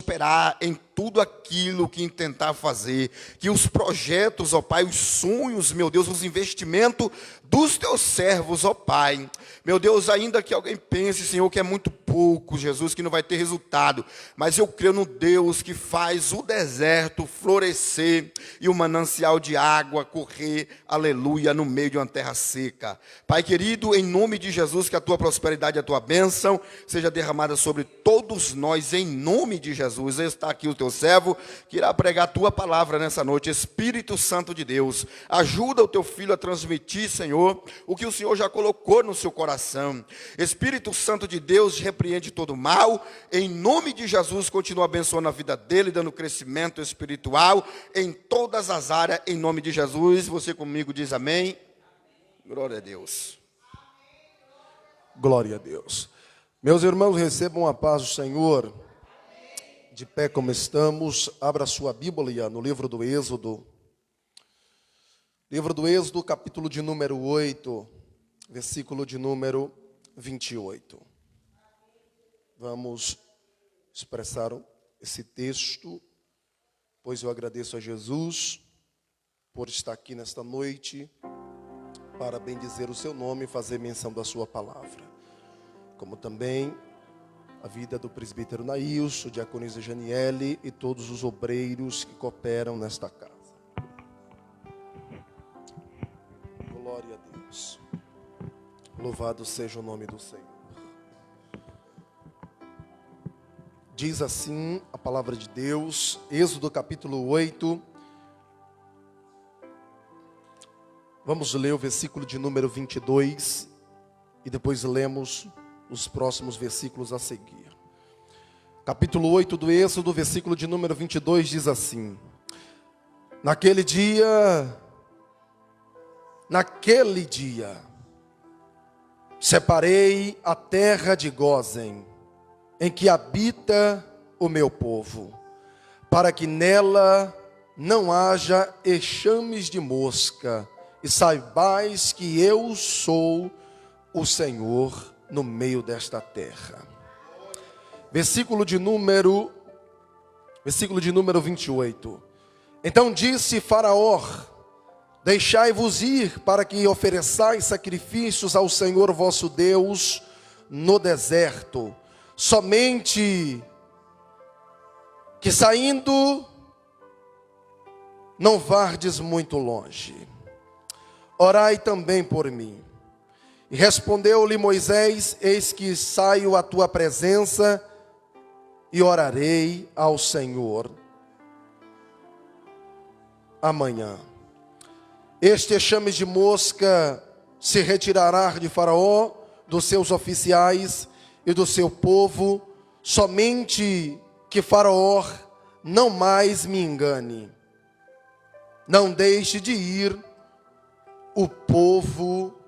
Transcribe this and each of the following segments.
prosperar em tudo aquilo que intentar fazer, que os projetos, ó Pai, os sonhos, meu Deus, os investimentos dos teus servos, ó Pai, meu Deus, ainda que alguém pense, Senhor, que é muito pouco, Jesus, que não vai ter resultado, mas eu creio no Deus que faz o deserto florescer e o manancial de água correr, aleluia, no meio de uma terra seca. Pai querido, em nome de Jesus, que a tua prosperidade e a tua bênção seja derramada sobre todos nós, em nome de Jesus. Está aqui o teu servo, que irá pregar a tua palavra nessa noite. Espírito Santo de Deus, ajuda o teu filho a transmitir, Senhor, o que o Senhor já colocou no seu coração. Espírito Santo de Deus, repreende todo mal, em nome de Jesus. Continua abençoando a vida dele, dando crescimento espiritual em todas as áreas, em nome de Jesus. Você comigo diz amém. Glória a Deus. Glória a Deus. Meus irmãos, recebam a paz do Senhor. De pé como estamos, abra sua Bíblia no livro do Êxodo. Livro do Êxodo, capítulo de número 8, versículo de número 28. Vamos expressar esse texto, pois eu agradeço a Jesus por estar aqui nesta noite, para bendizer o seu nome e fazer menção da sua palavra. Como também a vida do presbítero Nailson, diaconisa Janiele e todos os obreiros que cooperam nesta casa. Glória a Deus. Louvado seja o nome do Senhor. Diz assim a palavra de Deus, Êxodo capítulo 8. Vamos ler o versículo de número 22 e depois lemos os próximos versículos a seguir. Capítulo 8 do Êxodo, versículo de número 22 diz assim: Naquele dia, separei a terra de Gósen, em que habita o meu povo, para que nela não haja enxames de mosca, e saibais que eu sou o Senhor no meio desta terra. Versículo de número 28. Então disse Faraó: Deixai-vos ir para que ofereçais sacrifícios ao Senhor vosso Deus no deserto, somente que saindo não vardes muito longe. Orai também por mim. E respondeu-lhe Moisés: Eis que saio à tua presença e orarei ao Senhor amanhã. Este enxame de mosca se retirará de Faraó, dos seus oficiais e do seu povo, somente que Faraó não mais me engane. Não deixe de ir o povo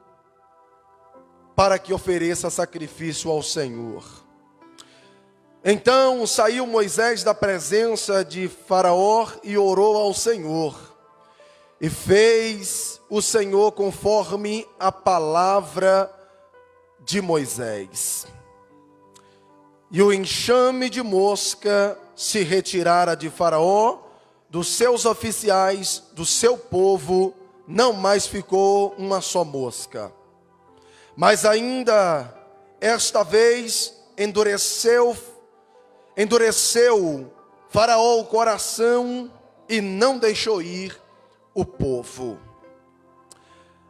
para que ofereça sacrifício ao Senhor. Então saiu Moisés da presença de Faraó e orou ao Senhor. E fez o Senhor conforme a palavra de Moisés. E o enxame de mosca se retirara de Faraó, dos seus oficiais, do seu povo, não mais ficou uma só mosca. Mas ainda esta vez endureceu Faraó o coração e não deixou ir o povo.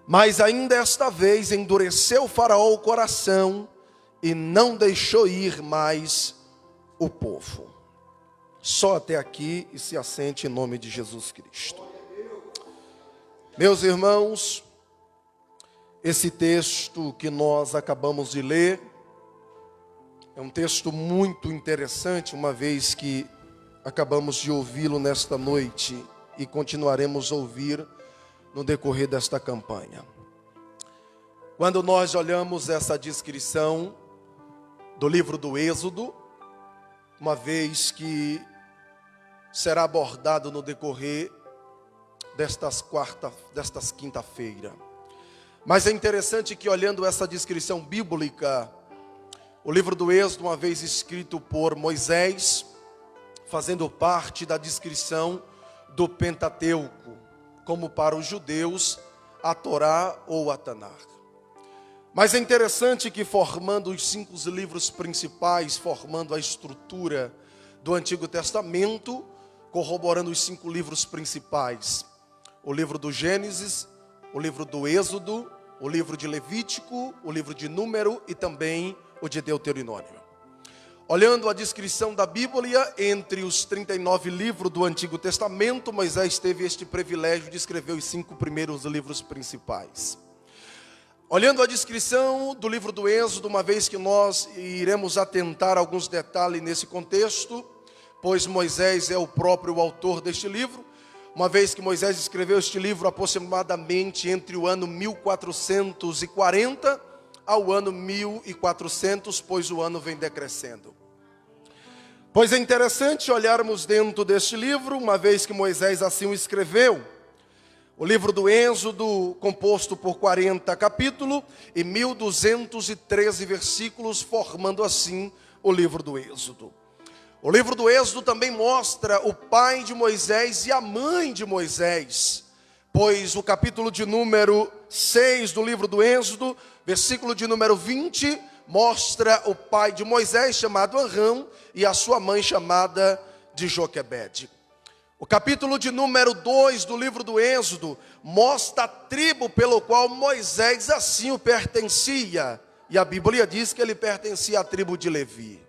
Mas ainda esta vez endureceu Faraó o coração e não deixou ir mais o povo. Só até aqui e se assente em nome de Jesus Cristo. Meus irmãos, esse texto que nós acabamos de ler é um texto muito interessante, uma vez que acabamos de ouvi-lo nesta noite e continuaremos a ouvir no decorrer desta campanha. Quando nós olhamos essa descrição do livro do Êxodo, uma vez que será abordado no decorrer destas quinta-feira. Mas é interessante que, olhando essa descrição bíblica, o livro do Êxodo, uma vez escrito por Moisés, fazendo parte da descrição do Pentateuco, como para os judeus, a Torá ou a Tanar. Mas é interessante que, formando os 5 livros principais, formando a estrutura do Antigo Testamento, corroborando os 5 livros principais, o livro do Gênesis, o livro do Êxodo, o livro de Levítico, o livro de Número e também o de Deuteronômio. Olhando a descrição da Bíblia, entre os 39 livros do Antigo Testamento, Moisés teve este privilégio de escrever os 5 primeiros livros principais. Olhando a descrição do livro do Êxodo, uma vez que nós iremos atentar a alguns detalhes nesse contexto, pois Moisés é o próprio autor deste livro, uma vez que Moisés escreveu este livro aproximadamente entre o ano 1440 ao ano 1400, pois o ano vem decrescendo. Pois é interessante olharmos dentro deste livro, uma vez que Moisés assim o escreveu, o livro do Êxodo, composto por 40 capítulos e 1213 versículos, formando assim o livro do Êxodo. O livro do Êxodo também mostra o pai de Moisés e a mãe de Moisés, pois o capítulo de número 6 do livro do Êxodo, versículo de número 20, mostra o pai de Moisés, chamado Arão, e a sua mãe, chamada de Joquebede. O capítulo de número 2 do livro do Êxodo mostra a tribo pelo qual Moisés assim o pertencia. E a Bíblia diz que ele pertencia à tribo de Levi.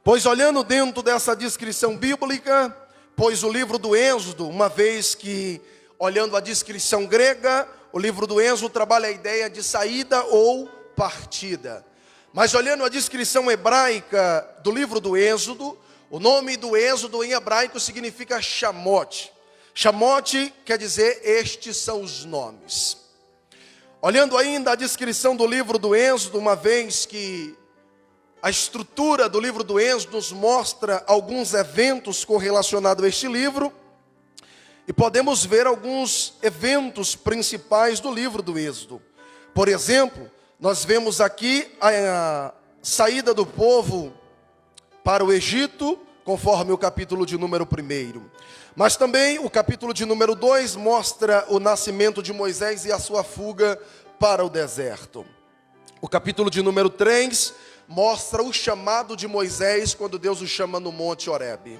Pois olhando dentro dessa descrição bíblica, pois o livro do Êxodo, uma vez que olhando a descrição grega, o livro do Êxodo trabalha a ideia de saída ou partida. Mas olhando a descrição hebraica do livro do Êxodo, o nome do Êxodo em hebraico significa Shamote. Shamote quer dizer estes são os nomes. Olhando ainda a descrição do livro do Êxodo, uma vez que a estrutura do livro do Êxodo nos mostra alguns eventos correlacionados a este livro, e podemos ver alguns eventos principais do livro do Êxodo. Por exemplo, nós vemos aqui a saída do povo para o Egito, conforme o capítulo de número 1. Mas também o capítulo de número 2 mostra o nascimento de Moisés e a sua fuga para o deserto. O capítulo de número 3 mostra o chamado de Moisés quando Deus o chama no Monte Horebe.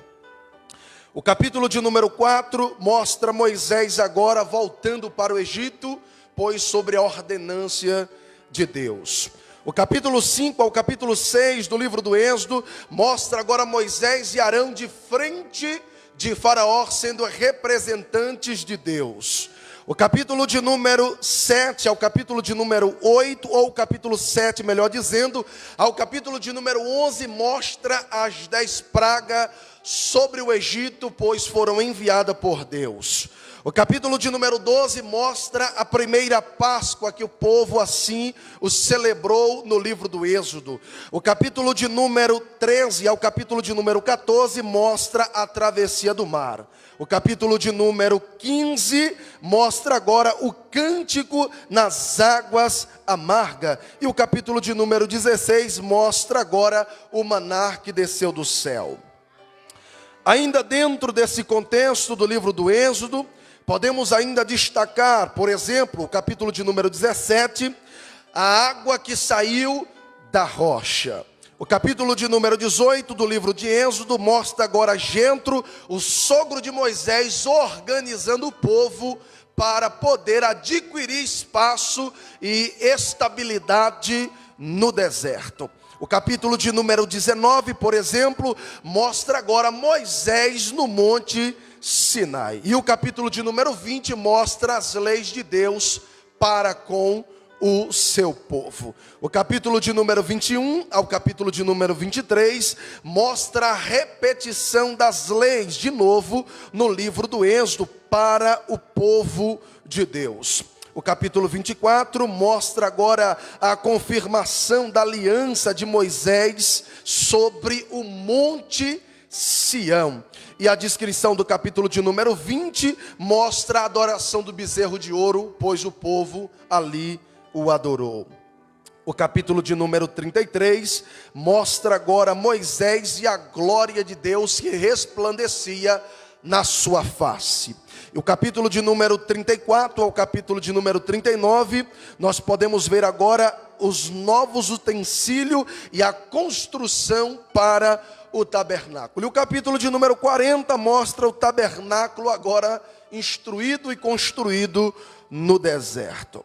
O capítulo de número 4 mostra Moisés agora voltando para o Egito, pois sobre a ordenância de Deus. O capítulo 5 ao capítulo 6 do livro do Êxodo mostra agora Moisés e Arão de frente de Faraó, sendo representantes de Deus. O capítulo de número 7 ao capítulo de número 8, ou capítulo 7, melhor dizendo, ao capítulo de número 11, mostra as 10 pragas sobre o Egito, pois foram enviadas por Deus. O capítulo de número 12 mostra a primeira Páscoa que o povo assim o celebrou no livro do Êxodo. O capítulo de número 13 ao capítulo de número 14 mostra a travessia do mar. O capítulo de número 15 mostra agora o cântico nas águas amargas. E o capítulo de número 16 mostra agora o maná que desceu do céu. Ainda dentro desse contexto do livro do Êxodo, podemos ainda destacar, por exemplo, o capítulo de número 17, a água que saiu da rocha. O capítulo de número 18 do livro de Êxodo mostra agora Jetro, o sogro de Moisés, organizando o povo para poder adquirir espaço e estabilidade no deserto. O capítulo de número 19, por exemplo, mostra agora Moisés no monte Sinai. E o capítulo de número 20 mostra as leis de Deus para com o seu povo. O capítulo de número 21 ao capítulo de número 23 mostra a repetição das leis, de novo, no livro do Êxodo, para o povo de Deus. O capítulo 24 mostra agora a confirmação da aliança de Moisés sobre o monte Sião. E a descrição do capítulo de número 20 mostra a adoração do bezerro de ouro, pois o povo ali o adorou. o capítulo de número 33, mostra agora Moisés e a glória de Deus que resplandecia na sua face. E o capítulo de número 34 ao capítulo de número 39, nós podemos ver agora os novos utensílios e a construção para o tabernáculo. E o capítulo de número 40 mostra o tabernáculo agora instruído e construído no deserto.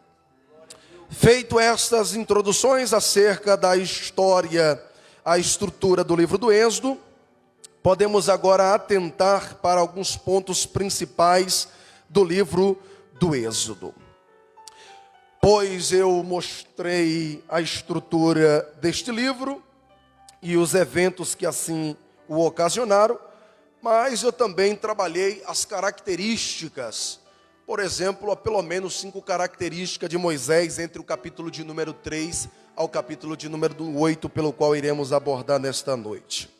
Feito estas introduções acerca da história, a estrutura do livro do Êxodo, podemos agora atentar para alguns pontos principais do livro do Êxodo. Pois eu mostrei a estrutura deste livro e os eventos que assim o ocasionaram, mas eu também trabalhei as características. Por exemplo, há pelo menos 5 características de Moisés entre o capítulo de número 3 ao capítulo de número 8, pelo qual iremos abordar nesta noite.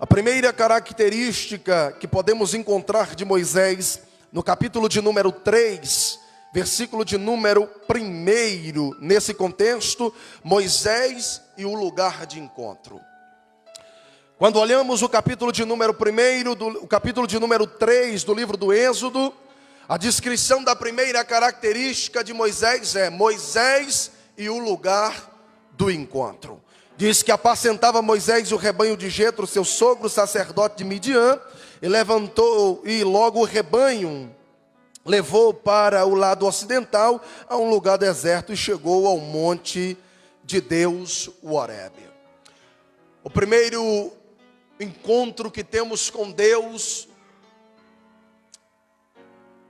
A primeira característica que podemos encontrar de Moisés no capítulo de número 3, versículo de número 1, nesse contexto, Moisés e o lugar de encontro. Quando olhamos o capítulo de número 1, o capítulo de número 3 do livro do Êxodo, a descrição da primeira característica de Moisés é Moisés e o lugar do encontro. Diz que apacentava Moisés o rebanho de Jetro, seu sogro, sacerdote de Midian, e levantou, e logo o rebanho levou para o lado ocidental, a um lugar deserto, e chegou ao monte de Deus, o Horebe. O primeiro encontro que temos com Deus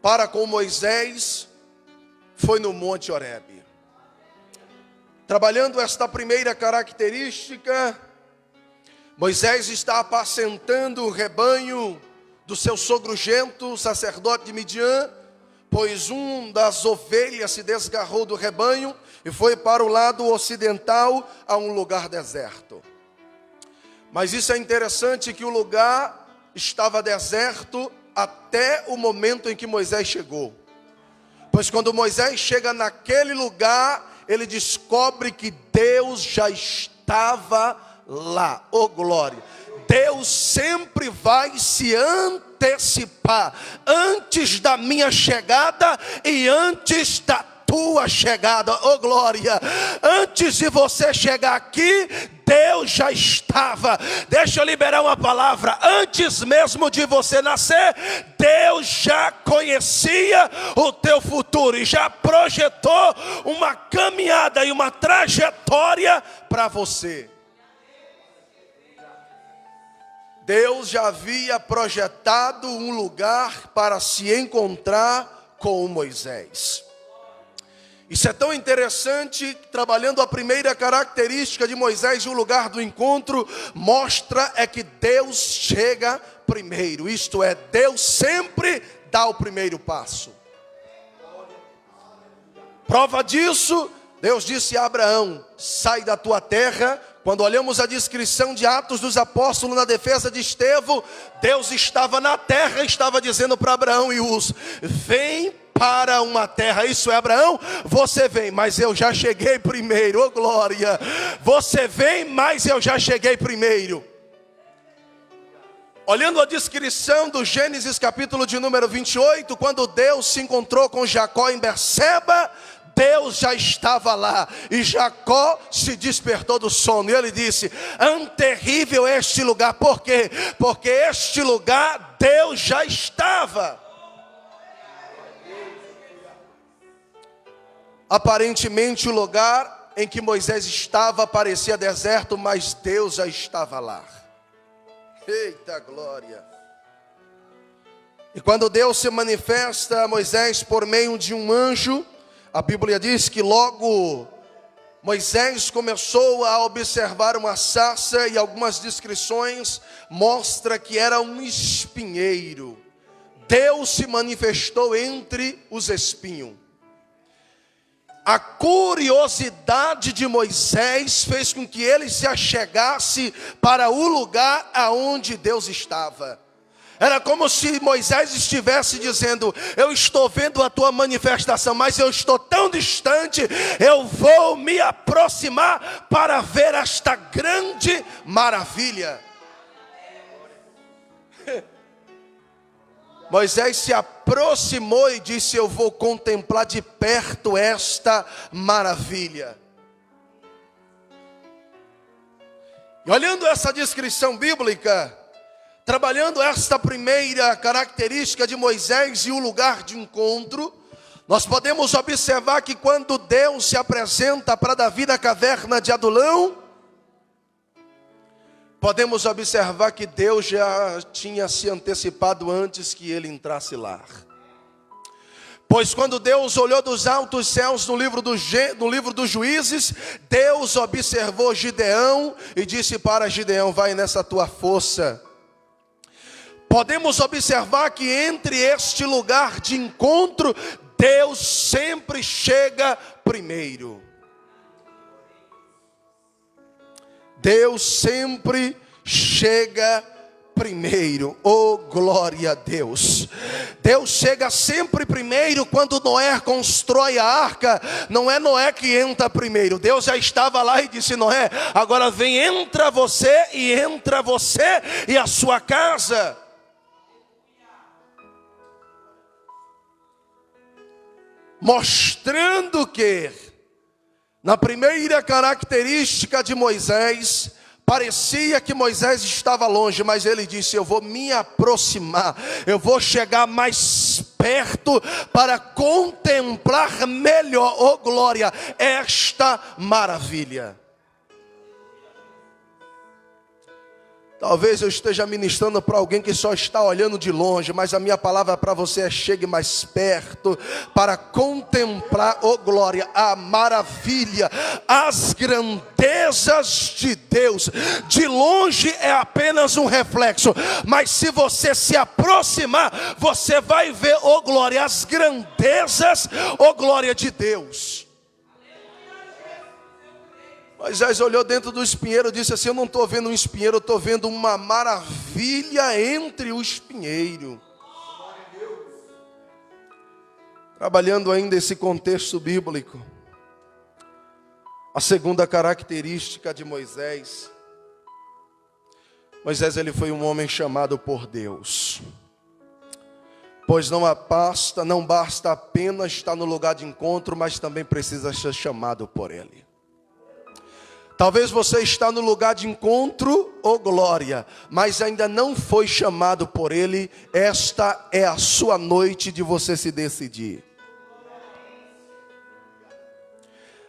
para com Moisés foi no monte Horebe. Trabalhando esta primeira característica, Moisés está apacentando o rebanho do seu sogro Jetro, sacerdote de Midian, pois um das ovelhas se desgarrou do rebanho e foi para o lado ocidental, a um lugar deserto. Mas isso é interessante, que o lugar estava deserto até o momento em que Moisés chegou. Pois quando Moisés chega naquele lugar, ele descobre que Deus já estava lá. Oh glória! Deus sempre vai se antecipar antes da minha chegada e antes da tua chegada. Oh glória! Antes de você chegar aqui, Deus já estava. Deixa eu liberar uma palavra. Antes mesmo de você nascer, Deus já conhecia o teu futuro e já projetou uma caminhada e uma trajetória para você. Deus já havia projetado um lugar para se encontrar com Moisés. Isso é tão interessante, trabalhando a primeira característica de Moisés e o lugar do encontro, mostra é que Deus chega primeiro. Isto é, Deus sempre dá o primeiro passo. Prova disso, Deus disse a Abraão: sai da tua terra. Quando olhamos a descrição de Atos dos Apóstolos na defesa de Estevão, Deus estava na terra e estava dizendo para Abraão e Uz: vem para uma terra. Isso é, Abraão, você vem, mas eu já cheguei primeiro. Oh glória! Você vem, mas eu já cheguei primeiro. Olhando a descrição do Gênesis capítulo de número 28, quando Deus se encontrou com Jacó em Berseba, Deus já estava lá, e Jacó se despertou do sono, e ele disse: terrível este lugar. Por quê? Porque este lugar Deus já estava. Aparentemente o lugar em que Moisés estava parecia deserto, mas Deus já estava lá. Eita glória! E quando Deus se manifesta a Moisés por meio de um anjo, a Bíblia diz que logo Moisés começou a observar uma sarça, e algumas descrições mostram que era um espinheiro. Deus se manifestou entre os espinhos. A curiosidade de Moisés fez com que ele se achegasse para o lugar aonde Deus estava. Era como se Moisés estivesse dizendo: eu estou vendo a tua manifestação, mas eu estou tão distante, eu vou me aproximar para ver esta grande maravilha. Moisés se aproximou e disse: eu vou contemplar de perto esta maravilha. E olhando essa descrição bíblica, trabalhando esta primeira característica de Moisés e o lugar de encontro, nós podemos observar que quando Deus se apresenta para Davi na caverna de Adulão, podemos observar que Deus já tinha se antecipado antes que ele entrasse lá. Pois quando Deus olhou dos altos céus no livro dos Juízes, Deus observou Gideão e disse para Gideão: vai nessa tua força. Podemos observar que entre este lugar de encontro, Deus sempre chega primeiro. Deus sempre chega primeiro. Oh, glória a Deus. Deus chega sempre primeiro. Quando Noé constrói a arca, não é Noé que entra primeiro. Deus já estava lá e disse: Noé, agora vem, entra você e a sua casa. Mostrando que, na primeira característica de Moisés, parecia que Moisés estava longe, mas ele disse: eu vou me aproximar, eu vou chegar mais perto para contemplar melhor, oh glória, esta maravilha. Talvez eu esteja ministrando para alguém que só está olhando de longe, mas a minha palavra para você é: chegue mais perto para contemplar, oh glória, a maravilha, as grandezas de Deus. De longe é apenas um reflexo, mas se você se aproximar, você vai ver, oh glória, as grandezas, oh glória de Deus. Moisés olhou dentro do espinheiro e disse assim: eu não estou vendo um espinheiro, eu estou vendo uma maravilha entre o espinheiro. Trabalhando ainda esse contexto bíblico, a segunda característica de Moisés. Moisés, ele foi um homem chamado por Deus. Pois não basta apenas estar no lugar de encontro, mas também precisa ser chamado por Ele. Talvez você está no lugar de encontro, oh glória, mas ainda não foi chamado por Ele. Esta é a sua noite de você se decidir.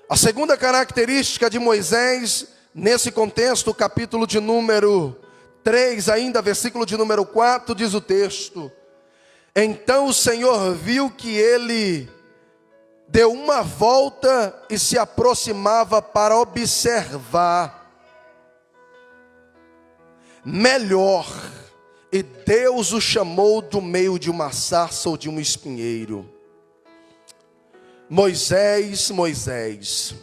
A segunda característica de Moisés, nesse contexto, capítulo de número 3, ainda versículo de número 4, diz o texto: então o Senhor viu que ele deu uma volta e se aproximava para observar melhor. E Deus o chamou do meio de uma sarça ou de um espinheiro: Moisés, Moisés.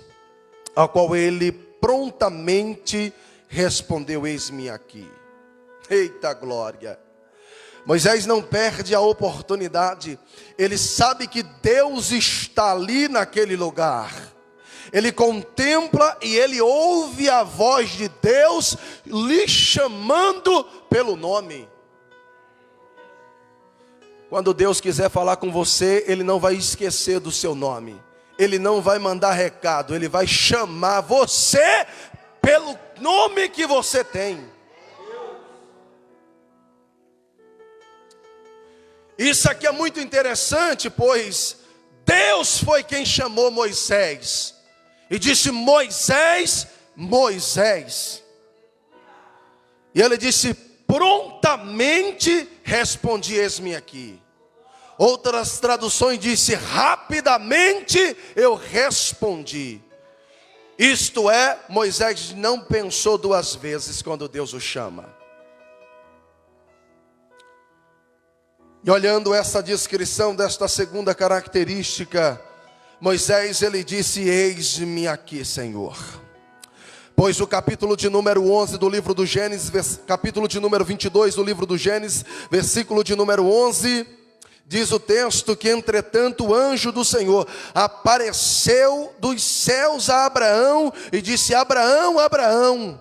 Ao qual ele prontamente respondeu: eis-me aqui. Eita glória! Moisés não perde a oportunidade. Ele sabe que Deus está ali naquele lugar. Ele contempla e ele ouve a voz de Deus lhe chamando pelo nome. Quando Deus quiser falar com você, Ele não vai esquecer do seu nome. Ele não vai mandar recado. Ele vai chamar você pelo nome que você tem. Isso aqui é muito interessante, pois Deus foi quem chamou Moisés e disse: Moisés, Moisés. E ele disse: prontamente respondi, eis-me aqui. Outras traduções dizem: rapidamente eu respondi. Isto é, Moisés não pensou duas vezes quando Deus o chama. E olhando essa descrição desta segunda característica, Moisés, ele disse: eis-me aqui, Senhor. Pois o capítulo de número 11 do livro do Gênesis, capítulo de número 22 do livro do Gênesis, versículo de número 11, diz o texto que entretanto o anjo do Senhor apareceu dos céus a Abraão e disse: Abraão, Abraão.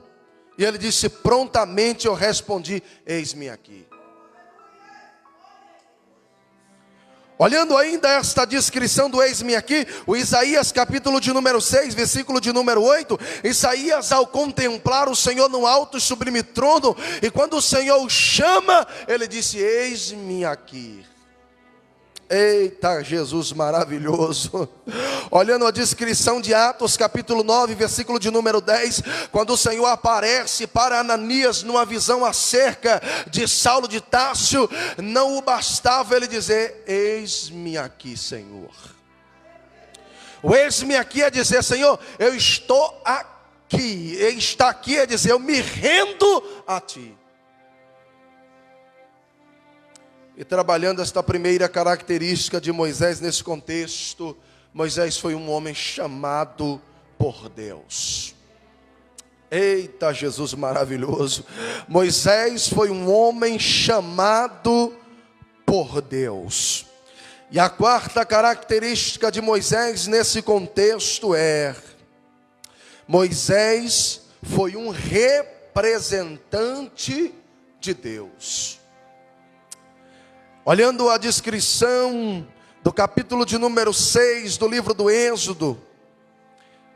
E ele disse: prontamente eu respondi: eis-me aqui. Olhando ainda esta descrição do eis-me aqui, o Isaías capítulo de número 6, versículo de número 8, Isaías ao contemplar o Senhor no alto e sublime trono, e quando o Senhor o chama, ele disse: eis-me aqui. Eita, Jesus maravilhoso. Olhando a descrição de Atos capítulo 9, versículo de número 10, quando o Senhor aparece para Ananias numa visão acerca de Saulo de Tarso, não o bastava ele dizer: eis-me aqui, Senhor. O eis-me aqui é dizer: Senhor, eu estou aqui. E está aqui é dizer: eu me rendo a Ti. E trabalhando esta primeira característica de Moisés nesse contexto, Moisés foi um homem chamado por Deus. Eita, Jesus maravilhoso. Moisés foi um homem chamado por Deus. E a quarta característica de Moisés nesse contexto é: Moisés foi um representante de Deus. Olhando a descrição do capítulo de número 6 do livro do Êxodo,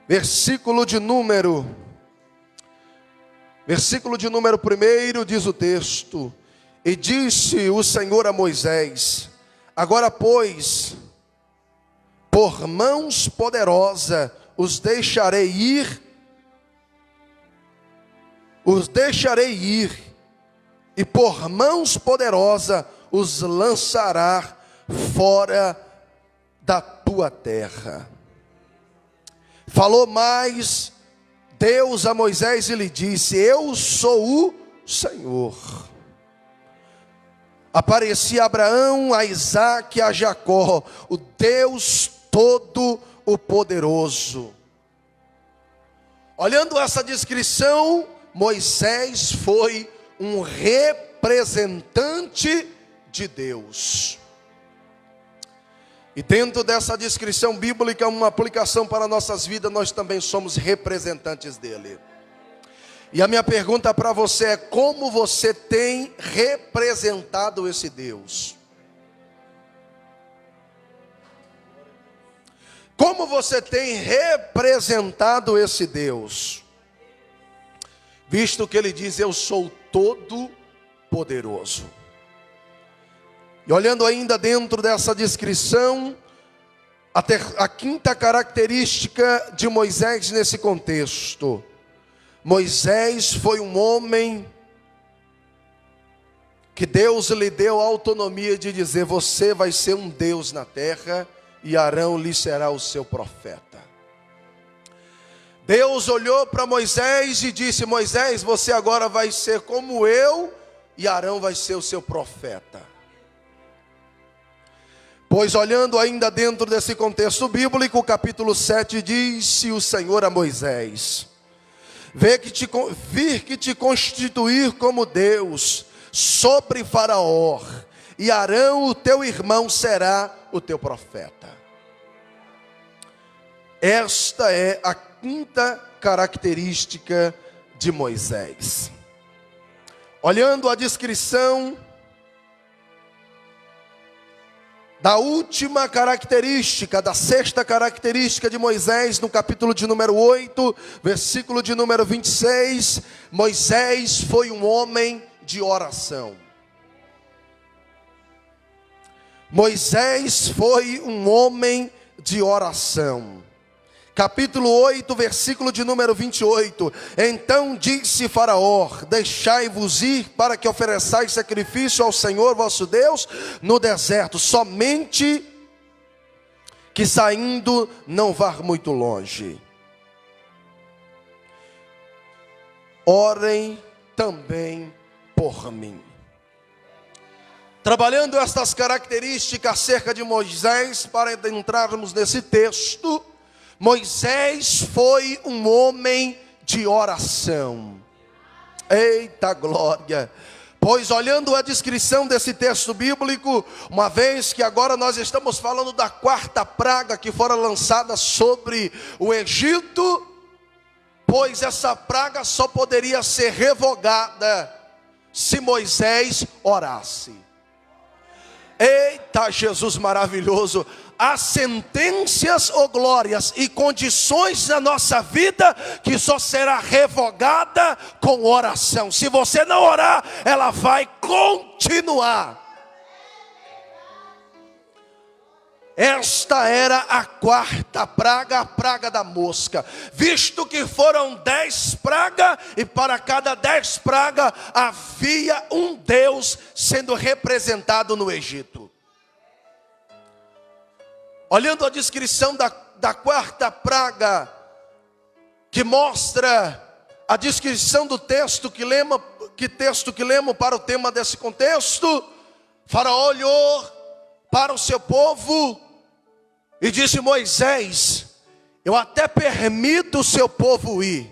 versículo de número 1, diz o texto: e disse o Senhor a Moisés: agora pois, por mãos poderosas os deixarei ir, e por mãos poderosas os lançará fora da tua terra. Falou mais Deus a Moisés e lhe disse: eu sou o Senhor. Apareci a Abraão, a Isaque e a Jacó, o Deus Todo-o-Poderoso. Olhando essa descrição, Moisés foi um representante de Deus. E dentro dessa descrição bíblica, uma aplicação para nossas vidas, nós também somos representantes dele. E a minha pergunta para você é: como você tem representado esse Deus? Como você tem representado esse Deus? Visto que ele diz: eu sou todo poderoso. E olhando ainda dentro dessa descrição, a quinta característica de Moisés nesse contexto: Moisés foi um homem que Deus lhe deu a autonomia de dizer: você vai ser um Deus na terra e Arão lhe será o seu profeta. Deus olhou para Moisés e disse: Moisés, você agora vai ser como eu e Arão vai ser o seu profeta. Pois olhando ainda dentro desse contexto bíblico, o capítulo 7 disse o Senhor a Moisés: vir que te constituir como Deus sobre Faraó, e Arão, o teu irmão, será o teu profeta. Esta é a quinta característica de Moisés. Olhando a descrição da última característica, da sexta característica de Moisés, no capítulo de número 8, versículo de número 26, Moisés foi um homem de oração. Moisés foi um homem de oração. Capítulo 8, versículo de número 28. Então disse Faraó: deixai-vos ir para que ofereçais sacrifício ao Senhor vosso Deus no deserto, somente que saindo não vá muito longe. Orem também por mim. Trabalhando estas características acerca de Moisés, para entrarmos nesse texto, Moisés foi um homem de oração. Eita glória! Pois olhando a descrição desse texto bíblico, uma vez que agora nós estamos falando da quarta praga que fora lançada sobre o Egito, pois essa praga só poderia ser revogada se Moisés orasse. Eita Jesus maravilhoso! Há sentenças ou glórias e condições na nossa vida que só será revogada com oração. Se você não orar, ela vai continuar. Esta era a quarta praga, a praga da mosca. Visto que foram 10 pragas, e para cada 10 pragas havia um Deus sendo representado no Egito. Olhando a descrição da quarta praga, que mostra a descrição do texto que lemos para o tema desse contexto, Faraó olhou para o seu povo e disse: Moisés, eu até permito o seu povo ir,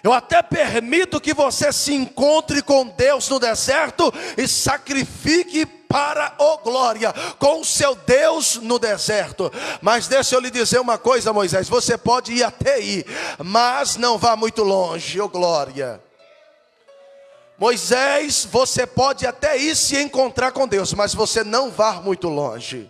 eu até permito que você se encontre com Deus no deserto e sacrifique para a glória com o seu Deus no deserto. Mas deixa eu lhe dizer uma coisa, Moisés, você pode ir até aí, mas não vá muito longe, glória. Moisés, você pode até ir se encontrar com Deus, mas você não vá muito longe.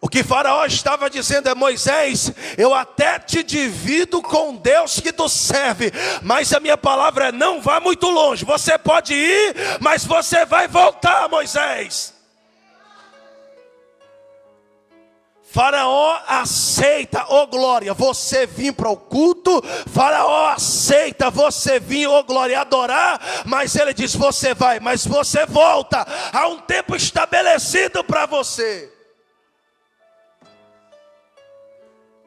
O que Faraó estava dizendo é: Moisés, eu até te divido com Deus que tu serve, mas a minha palavra é: não vá muito longe. Você pode ir, mas você vai voltar, Moisés. Faraó aceita, glória, você vir para o culto. Faraó aceita você vir, glória, adorar. Mas ele diz: você vai, mas você volta. Há um tempo estabelecido para você.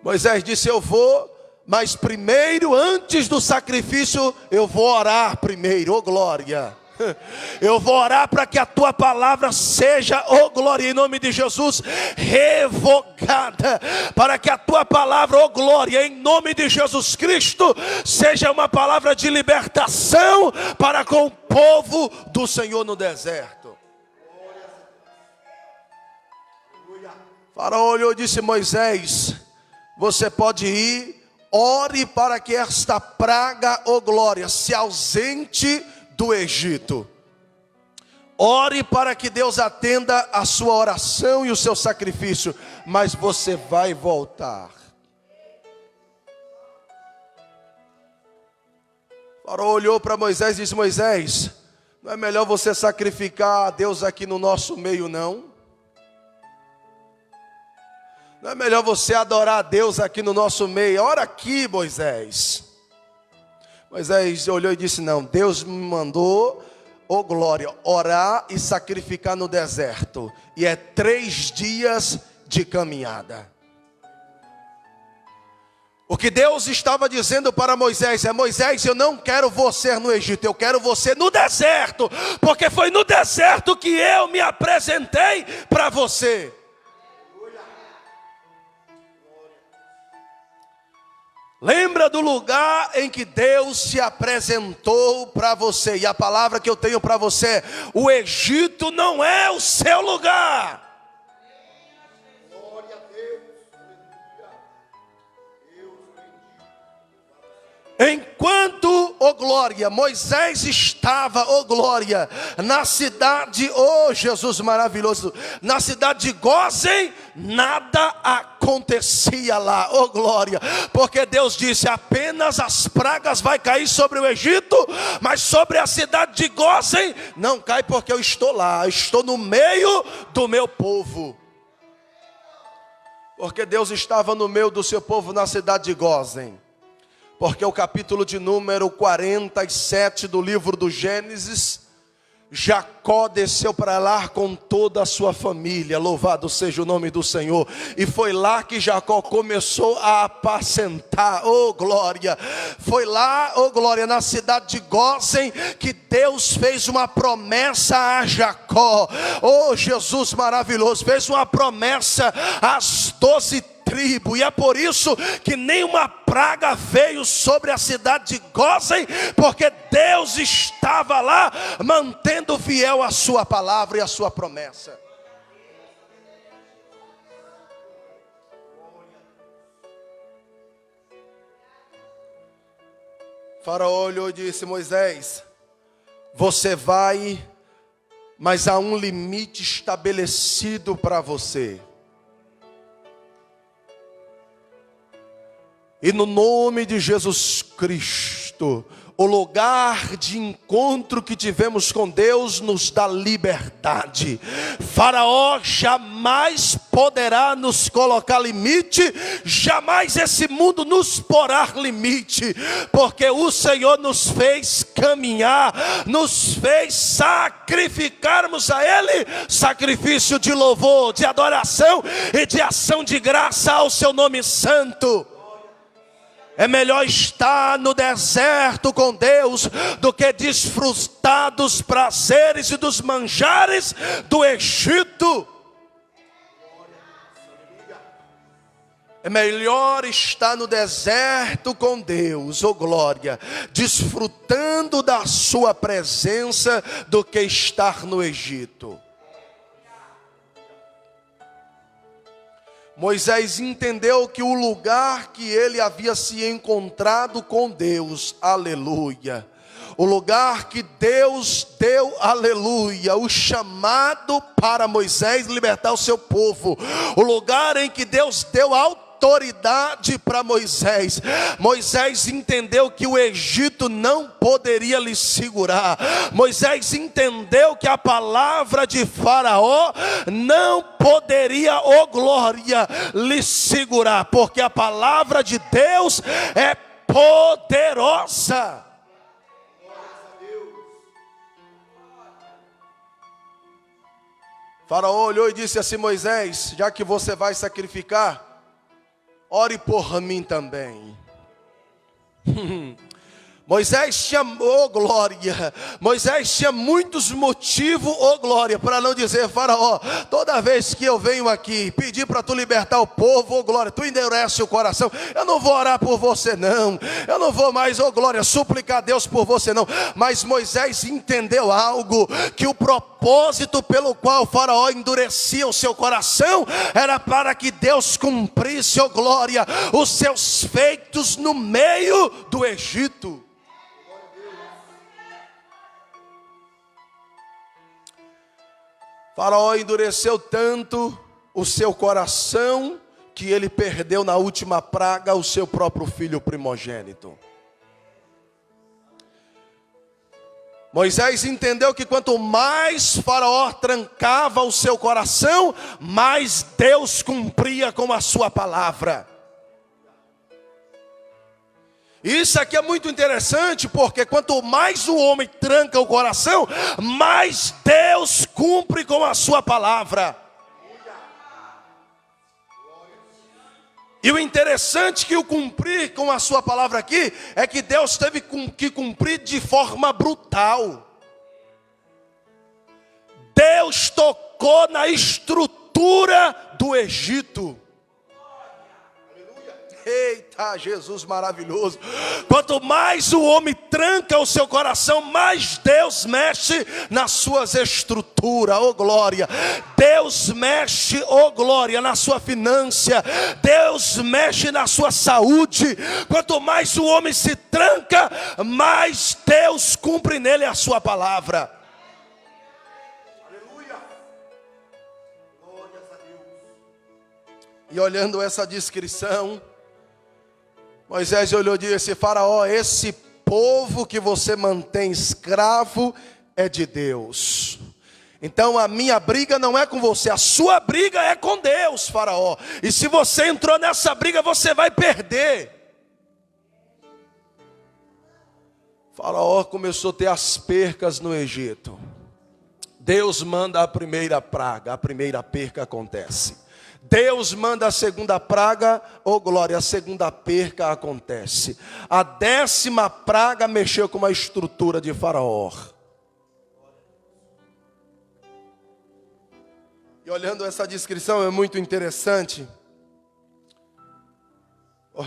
Moisés disse: eu vou, mas primeiro, antes do sacrifício, eu vou orar primeiro, glória. Eu vou orar para que a tua palavra seja, glória, em nome de Jesus, revogada. Para que a tua palavra, glória, em nome de Jesus Cristo, seja uma palavra de libertação para com o povo do Senhor no deserto. Faraó olhou e disse: Moisés, você pode ir, ore para que esta praga, glória, se ausente do Egito. Ore para que Deus atenda a sua oração e o seu sacrifício, mas você vai voltar. Faraó olhou para Moisés e disse: Moisés, não é melhor você sacrificar a Deus aqui no nosso meio, não? Não é melhor você adorar a Deus aqui no nosso meio? Ora aqui, Moisés. Moisés olhou e disse: não, Deus me mandou, glória, orar e sacrificar no deserto. E é 3 dias de caminhada. O que Deus estava dizendo para Moisés é: Moisés, eu não quero você no Egito, eu quero você no deserto. Porque foi no deserto que eu me apresentei para você. Lembra do lugar em que Deus se apresentou para você. E a palavra que eu tenho para você é: o Egito não é o seu lugar. Glória a Deus. Enquanto, glória, Moisés estava, glória, na cidade, Jesus maravilhoso, na cidade de Gósen, nada acontecia lá, glória, porque Deus disse: apenas as pragas vai cair sobre o Egito, mas sobre a cidade de Gósen não cai, porque eu estou lá, estou no meio do meu povo. Porque Deus estava no meio do seu povo na cidade de Gósen. Porque o capítulo de número 47 do livro do Gênesis, Jacó desceu para lá com toda a sua família, louvado seja o nome do Senhor. E foi lá que Jacó começou a apacentar, glória. Foi lá, glória, na cidade de Gósen, que Deus fez uma promessa a Jacó. Jesus maravilhoso, fez uma promessa às 12 tribos tribo. E é por isso que nenhuma praga veio sobre a cidade de Gósen, porque Deus estava lá mantendo fiel a sua palavra e a sua promessa. Faraó olhou e disse: Moisés, você vai, mas há um limite estabelecido para você. E no nome de Jesus Cristo, o lugar de encontro que tivemos com Deus nos dá liberdade. Faraó jamais poderá nos colocar limite, jamais esse mundo nos porá limite, porque o Senhor nos fez caminhar, nos fez sacrificarmos a Ele sacrifício de louvor, de adoração e de ação de graça ao seu nome santo. É melhor estar no deserto com Deus do que desfrutar dos prazeres e dos manjares do Egito. É melhor estar no deserto com Deus, oh glória, desfrutando da sua presença do que estar no Egito. Moisés entendeu que o lugar que ele havia se encontrado com Deus, aleluia, o lugar que Deus deu, aleluia, o chamado para Moisés libertar o seu povo, o lugar em que Deus deu autoridade para Moisés. Moisés entendeu que o Egito não poderia lhe segurar. Moisés entendeu que a palavra de Faraó não poderia, oh glória, lhe segurar, porque a palavra de Deus é poderosa. Faraó olhou e disse assim: Moisés, já que você vai sacrificar, ore por mim também. Moisés tinha, oh glória, Moisés tinha muitos motivos, oh glória, para não dizer: Faraó, toda vez que eu venho aqui pedir para tu libertar o povo, oh glória, tu endurece o coração, eu não vou orar por você não, eu não vou mais, oh glória, suplicar a Deus por você não. Mas Moisés entendeu algo, que o propósito pelo qual Faraó endurecia o seu coração era para que Deus cumprisse, oh glória, os seus feitos no meio do Egito. Faraó endureceu tanto o seu coração que ele perdeu na última praga o seu próprio filho primogênito. Moisés entendeu que quanto mais Faraó trancava o seu coração, mais Deus cumpria com a sua palavra. Isso aqui é muito interessante, porque quanto mais o homem tranca o coração, mais Deus cumpre com a sua palavra. E o interessante que o cumprir com a sua palavra aqui, é que Deus teve que cumprir de forma brutal. Deus tocou na estrutura do Egito. Eita, Jesus maravilhoso. Quanto mais o homem tranca o seu coração, mais Deus mexe nas suas estruturas, oh glória. Deus mexe, oh glória, na sua finança. Deus mexe na sua saúde. Quanto mais o homem se tranca, mais Deus cumpre nele a sua palavra. Aleluia. Glórias a Deus. E olhando essa descrição, Moisés olhou e disse: Faraó, esse povo que você mantém escravo é de Deus. Então a minha briga não é com você, a sua briga é com Deus, Faraó. E se você entrou nessa briga, você vai perder. Faraó começou a ter as percas no Egito. Deus manda a primeira praga, a primeira perca acontece. Deus manda a segunda praga, oh glória, a segunda perca acontece. A 10ª praga mexeu com a estrutura de Faraó. E olhando essa descrição é muito interessante,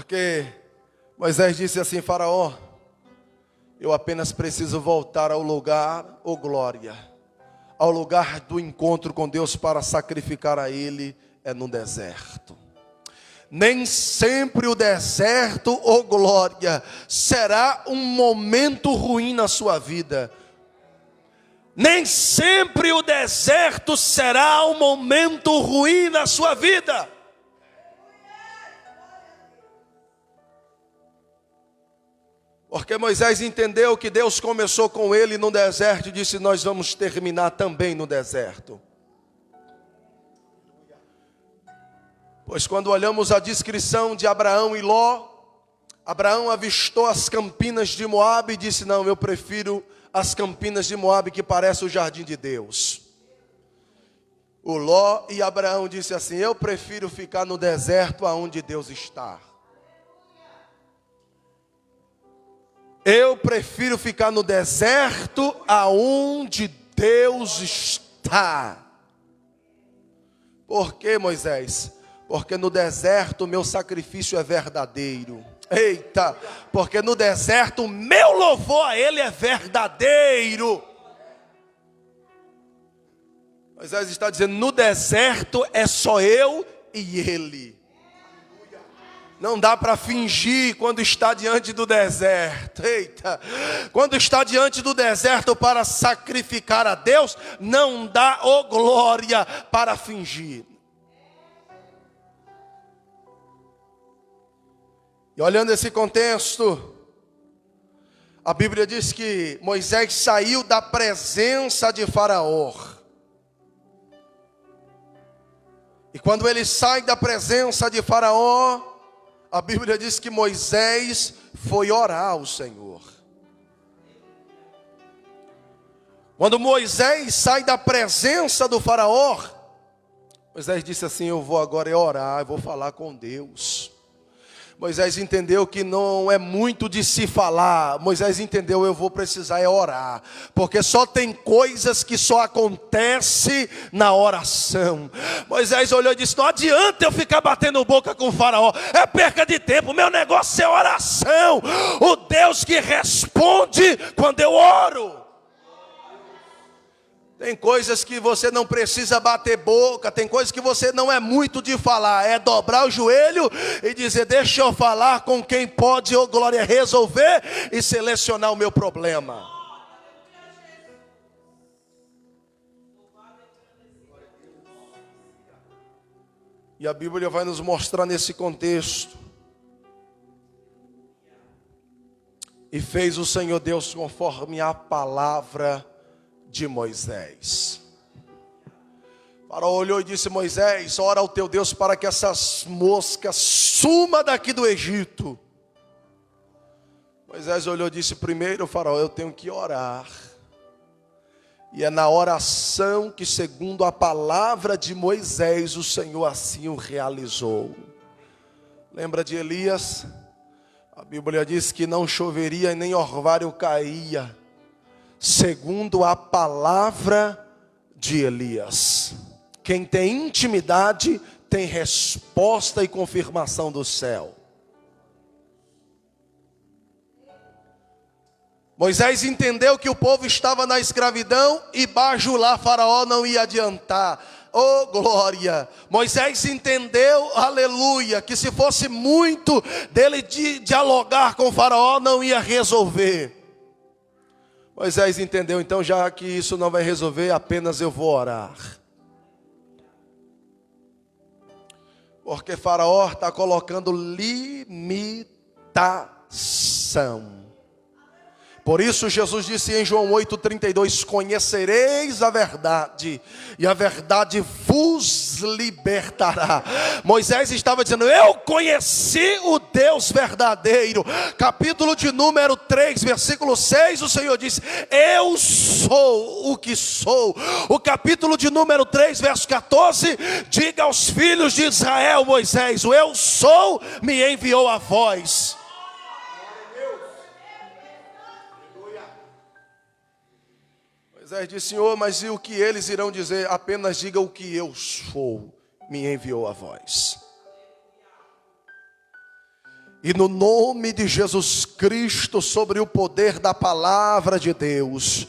Porque Moisés disse assim: Faraó, eu apenas preciso voltar ao lugar, ô glória, ao lugar do encontro com Deus para sacrificar a Ele, é no deserto. Nem sempre o deserto, ô glória, será um momento ruim na sua vida. Nem sempre o deserto será um momento ruim na sua vida. Porque Moisés entendeu que Deus começou com ele no deserto e disse: nós vamos terminar também no deserto. Pois quando olhamos a descrição de Abraão e Ló, Abraão avistou as campinas de Moabe e disse: não, eu prefiro as campinas de Moabe, que parece o jardim de Deus. O Ló e Abraão disse assim: eu prefiro ficar no deserto aonde Deus está. Eu prefiro ficar no deserto aonde Deus está. Por quê, Moisés? Porque no deserto o meu sacrifício é verdadeiro. Eita, porque no deserto o meu louvor a Ele é verdadeiro. Moisés está dizendo: no deserto é só eu e Ele. Não dá para fingir quando está diante do deserto. Eita, quando está diante do deserto para sacrificar a Deus, não dá, ô glória, para fingir. E olhando esse contexto, a Bíblia diz que Moisés saiu da presença de Faraó. E quando ele sai da presença de Faraó, a Bíblia diz que Moisés foi orar ao Senhor. Quando Moisés sai da presença do Faraó, Moisés disse assim: eu vou agora orar, eu vou falar com Deus. Moisés entendeu que não é muito de se falar. Moisés entendeu: eu vou precisar orar, porque só tem coisas que só acontecem na oração. Moisés olhou e disse: não adianta eu ficar batendo boca com o Faraó, é perca de tempo, meu negócio é oração. O Deus que responde quando eu oro. Tem coisas que você não precisa bater boca, tem coisas que você não é muito de falar, é dobrar o joelho e dizer: deixa eu falar com quem pode, ô glória, resolver e selecionar o meu problema. E a Bíblia vai nos mostrar nesse contexto: e fez o Senhor Deus conforme a palavra de Moisés. Faraó olhou e disse: Moisés, ora ao teu Deus para que essas moscas sumam daqui do Egito. Moisés olhou e disse: primeiro, Faraó, eu tenho que orar. E é na oração que, segundo a palavra de Moisés, o Senhor assim o realizou. Lembra de Elias? A Bíblia diz que não choveria e nem orvalho caía, segundo a palavra de Elias. Quem tem intimidade tem resposta e confirmação do céu. Moisés entendeu que o povo estava na escravidão e bajular Faraó não ia adiantar. Oh glória! Moisés entendeu, aleluia, que se fosse muito dele dialogar com Faraó não ia resolver. Moisés entendeu, então, já que isso não vai resolver, apenas eu vou orar. Porque Faraó está colocando limitação. Por isso Jesus disse em João 8,32, conhecereis a verdade, e a verdade vos libertará. Moisés estava dizendo: eu conheci o Deus verdadeiro. Capítulo de número 3, versículo 6, o Senhor disse: eu sou o que sou. O capítulo de número 3, verso 14, diga aos filhos de Israel, Moisés, o eu sou me enviou a vós. Moisés disse: Senhor, mas e o que eles irão dizer? Apenas diga: o que eu sou me enviou a vós. E no nome de Jesus Cristo, sobre o poder da palavra de Deus,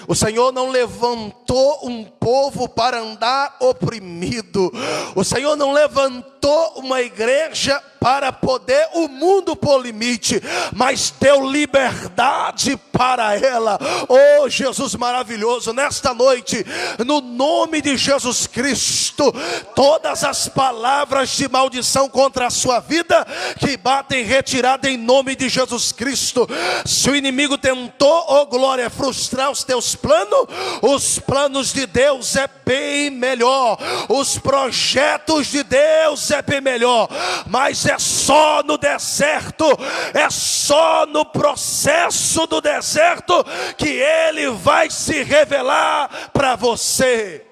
o Senhor não levantou um povo para andar oprimido. O Senhor não levantou uma igreja para poder o mundo pôr limite, mas deu liberdade para ela. Oh Jesus maravilhoso, nesta noite, no nome de Jesus Cristo, todas as palavras de maldição contra a sua vida, que batem retirada em nome de Jesus Cristo. Se o inimigo tentou, oh glória, frustrar os teus planos, os planos de Deus é bem melhor, os projetos de Deus é bem melhor, mas é só no deserto, é só no processo do deserto que Ele vai se revelar para você.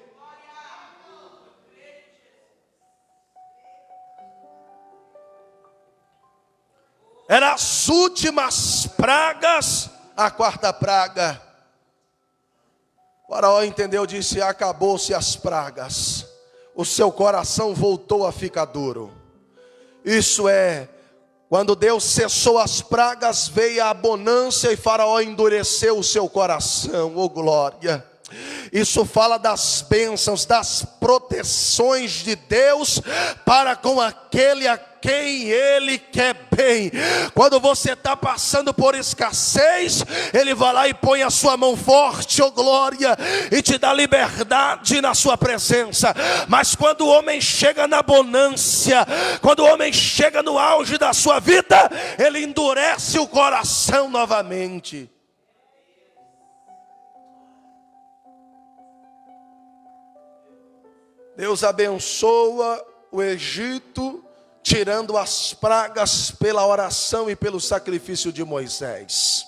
Eram as últimas pragas, a quarta praga. O faraó entendeu, disse: acabou-se as pragas, o seu coração voltou a ficar duro. Isso é, quando Deus cessou as pragas, veio a bonança e Faraó endureceu o seu coração. Oh glória! Isso fala das bênçãos, das proteções de Deus para com aquele a quem Ele quer bem. Quando você está passando por escassez, Ele vai lá e põe a sua mão forte, oh glória, e te dá liberdade na sua presença. Mas quando o homem chega na bonância, quando o homem chega no auge da sua vida, ele endurece o coração novamente. Deus abençoa o Egito, tirando as pragas pela oração e pelo sacrifício de Moisés.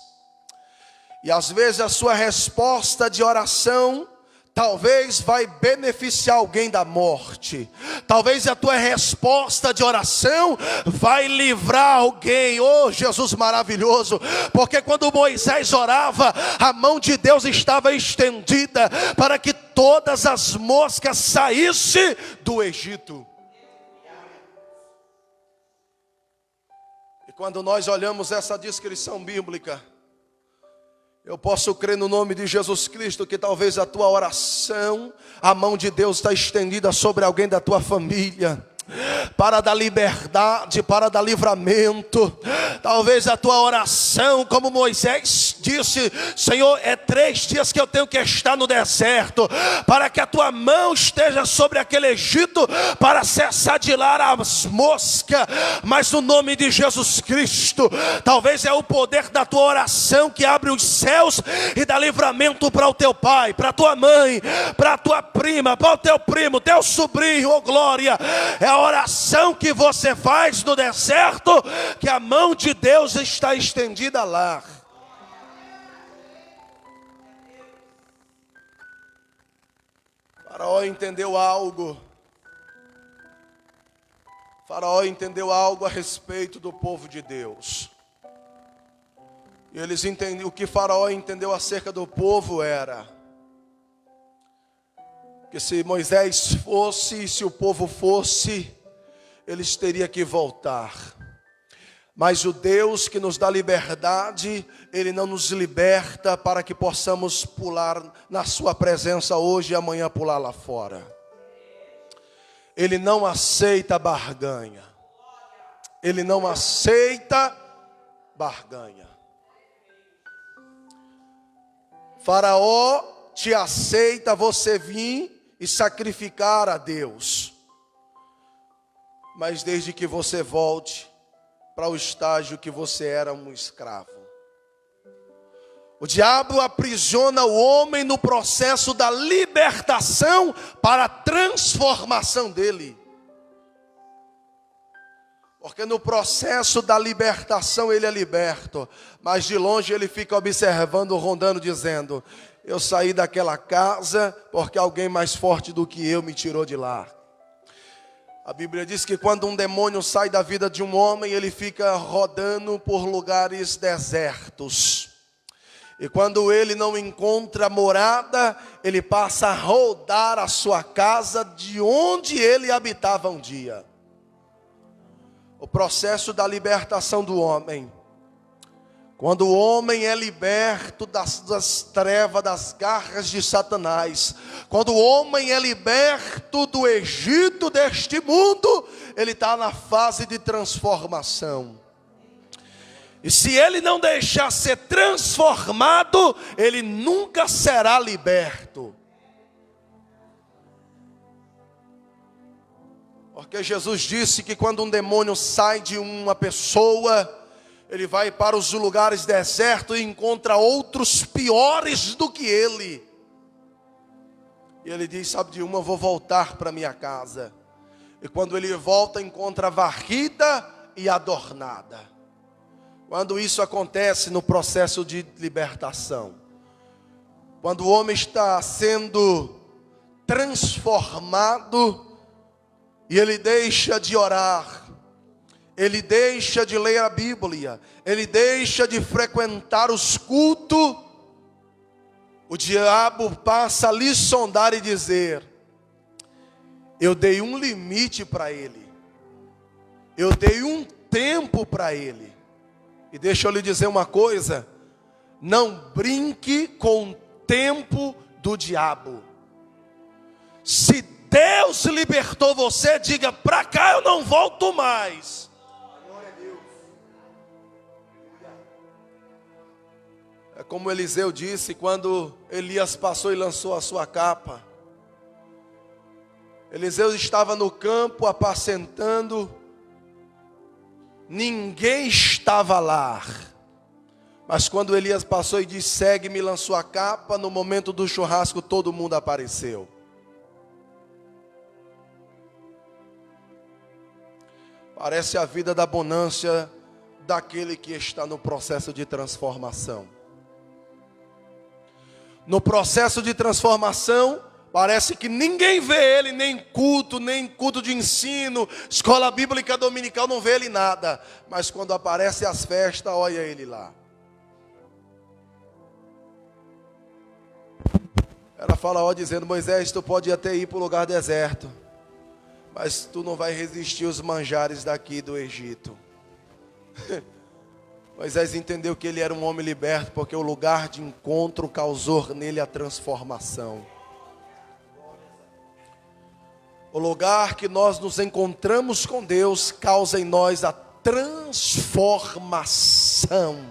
E às vezes a sua resposta de oração talvez vai beneficiar alguém da morte. Talvez a tua resposta de oração vai livrar alguém. Oh Jesus maravilhoso, porque quando Moisés orava, a mão de Deus estava estendida para que todas as moscas saíssem do Egito. E quando nós olhamos essa descrição bíblica, eu posso crer no nome de Jesus Cristo que talvez a tua oração, a mão de Deus está estendida sobre alguém da tua família, para dar liberdade, para dar livramento. Talvez a tua oração, como Moisés disse: Senhor, é 3 dias que eu tenho que estar no deserto, para que a tua mão esteja sobre aquele Egito, para cessar de lá as moscas. Mas no nome de Jesus Cristo, talvez é o poder da tua oração que abre os céus e dá livramento para o teu pai, para a tua mãe, para a tua prima, para o teu primo, teu sobrinho. Oh glória! É a oração que você faz no deserto que a mão de Deus está estendida lá. Faraó entendeu algo. Faraó entendeu algo a respeito do povo de Deus. E eles entendiam, o que Faraó entendeu acerca do povo era que se Moisés fosse, e se o povo fosse, eles teriam que voltar. Mas o Deus que nos dá liberdade, Ele não nos liberta para que possamos pular na sua presença hoje e amanhã pular lá fora. Ele não aceita barganha. Ele não aceita barganha. Faraó te aceita você vir e sacrificar a Deus, mas desde que você volte para o estágio que você era um escravo. O diabo aprisiona o homem no processo da libertação para a transformação dele. Porque no processo da libertação ele é liberto, mas de longe ele fica observando, rondando, dizendo: eu saí daquela casa porque alguém mais forte do que eu me tirou de lá. A Bíblia diz que quando um demônio sai da vida de um homem, ele fica rodando por lugares desertos. E quando ele não encontra morada, ele passa a rodar a sua casa de onde ele habitava um dia. o processo da libertação do homem. Quando o homem é liberto das trevas, das garras de Satanás, quando o homem é liberto do Egito deste mundo, ele está na fase de transformação. E se ele não deixar ser transformado, ele nunca será liberto. Porque Jesus disse que quando um demônio sai de uma pessoa, ele vai para os lugares desertos e encontra outros piores do que ele. E ele diz, sabe de uma, eu vou voltar para minha casa. E quando ele volta, encontra varrida e adornada. Quando isso acontece no processo de libertação, quando o homem está sendo transformado, e ele deixa de orar, ele deixa de ler a Bíblia, ele deixa de frequentar os cultos, o diabo passa a lhe sondar e dizer, eu dei um limite para ele, eu dei um tempo para ele. E deixa eu lhe dizer uma coisa, não brinque com o tempo do diabo. Se Deus libertou você, diga, para cá eu não volto mais. É como Eliseu disse, quando Elias passou e lançou a sua capa. Eliseu estava no campo apacentando, ninguém estava lá. Mas quando Elias passou e disse, segue-me, lançou a capa, no momento do churrasco todo mundo apareceu. Parece a vida da bonança daquele que está no processo de transformação. No processo de transformação, parece que ninguém vê ele, nem culto de ensino, escola bíblica dominical, não vê ele nada. Mas quando aparece as festas, olha ele lá. Ela fala, ó, dizendo, Moisés, tu pode até ir para o lugar deserto, mas tu não vai resistir aos manjares daqui do Egito. Moisés entendeu que ele era um homem liberto, porque o lugar de encontro causou nele a transformação. O lugar que nós nos encontramos com Deus causa em nós a transformação.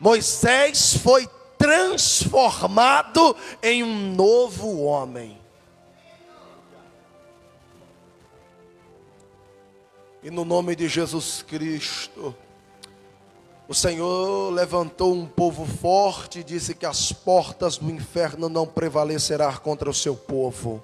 Moisés foi transformado em um novo homem. E no nome de Jesus Cristo, o Senhor levantou um povo forte e disse que as portas do inferno não prevalecerão contra o seu povo.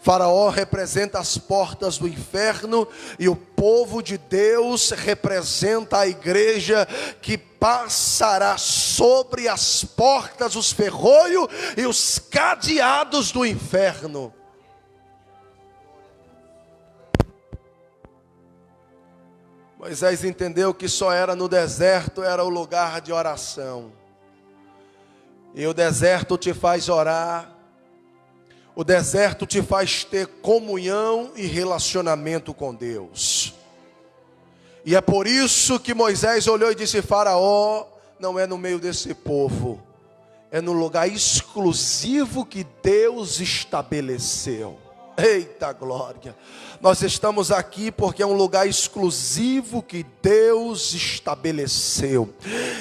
Faraó representa as portas do inferno e o povo de Deus representa a igreja que passará sobre as portas, os ferrolhos e os cadeados do inferno. Moisés entendeu que só era no deserto, era o lugar de oração. E o deserto te faz orar, o deserto te faz ter comunhão e relacionamento com Deus. E é por isso que Moisés olhou e disse, Faraó não é no meio desse povo, é no lugar exclusivo que Deus estabeleceu. Eita glória! Nós estamos aqui porque é um lugar exclusivo que Deus estabeleceu.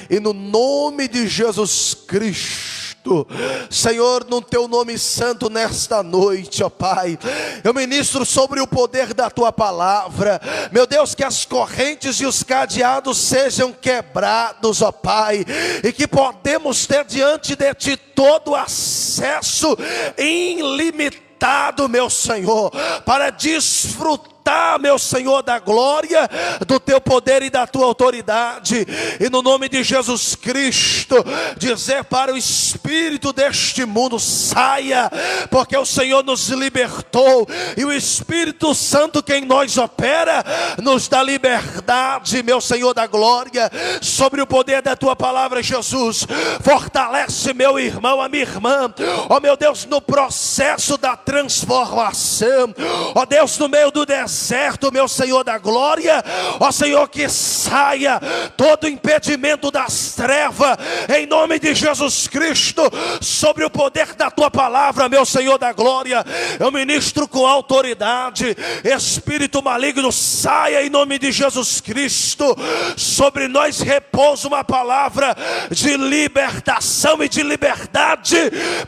E no nome de Jesus Cristo, Senhor, no teu nome santo nesta noite, ó Pai, eu ministro sobre o poder da tua palavra. Meu Deus, que as correntes e os cadeados sejam quebrados, ó Pai, e que podemos ter diante de ti todo acesso ilimitado, meu Senhor, para desfrutar, meu Senhor, da glória do teu poder e da tua autoridade. E no nome de Jesus Cristo, dizer para o espírito deste mundo, saia, porque o Senhor nos libertou, e o Espírito Santo que em nós opera, nos dá liberdade, meu Senhor da glória, sobre o poder da tua palavra. Jesus, fortalece meu irmão, a minha irmã, ó meu Deus, no processo da transformação, ó Deus, no meio do deserto, deserto, meu Senhor da glória, ó Senhor, que saia todo impedimento das trevas, em nome de Jesus Cristo, sobre o poder da tua palavra, meu Senhor da glória. Eu ministro com autoridade, espírito maligno, saia em nome de Jesus Cristo. Sobre nós repousa uma palavra de libertação e de liberdade,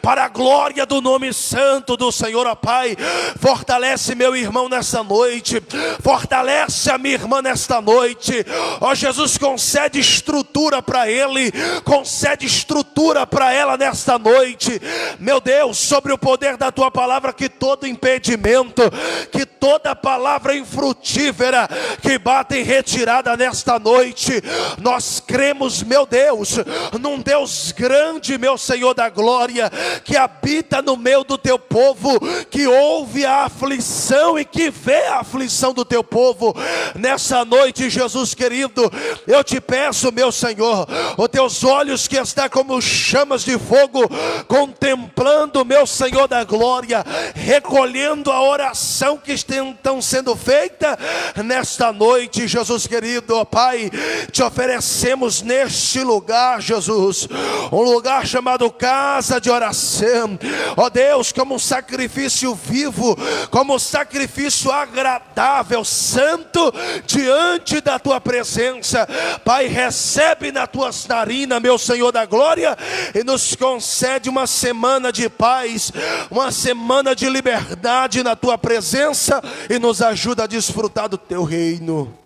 para a glória do nome santo do Senhor, ó Pai. Fortalece meu irmão nessa noite, fortalece a minha irmã nesta noite, ó Jesus, concede estrutura para ele, concede estrutura para ela nesta noite, meu Deus, sobre o poder da tua palavra, que todo impedimento, que toda palavra infrutífera que bate em retirada nesta noite, nós cremos, meu Deus, num Deus grande, meu Senhor da glória, que habita no meio do teu povo, que ouve a aflição e que vê a aflição do teu povo. Nessa noite, Jesus querido, eu te peço, meu Senhor, os teus olhos que estão como chamas de fogo, contemplando, meu Senhor da glória, recolhendo a oração que estão sendo feita nesta noite, Jesus querido, ó Pai, te oferecemos neste lugar, Jesus, um lugar chamado casa de oração, ó Deus, como um sacrifício vivo, como um sacrifício agradável, santo, diante da tua presença. Pai, recebe nas tuas narinas, meu Senhor da glória, e nos concede uma semana de paz, uma semana de liberdade na tua presença, e nos ajuda a desfrutar do teu reino.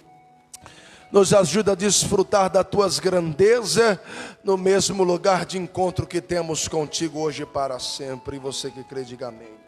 Nos ajuda a desfrutar das tuas grandezas, no mesmo lugar de encontro que temos contigo hoje e para sempre. E você que crê, diga amém.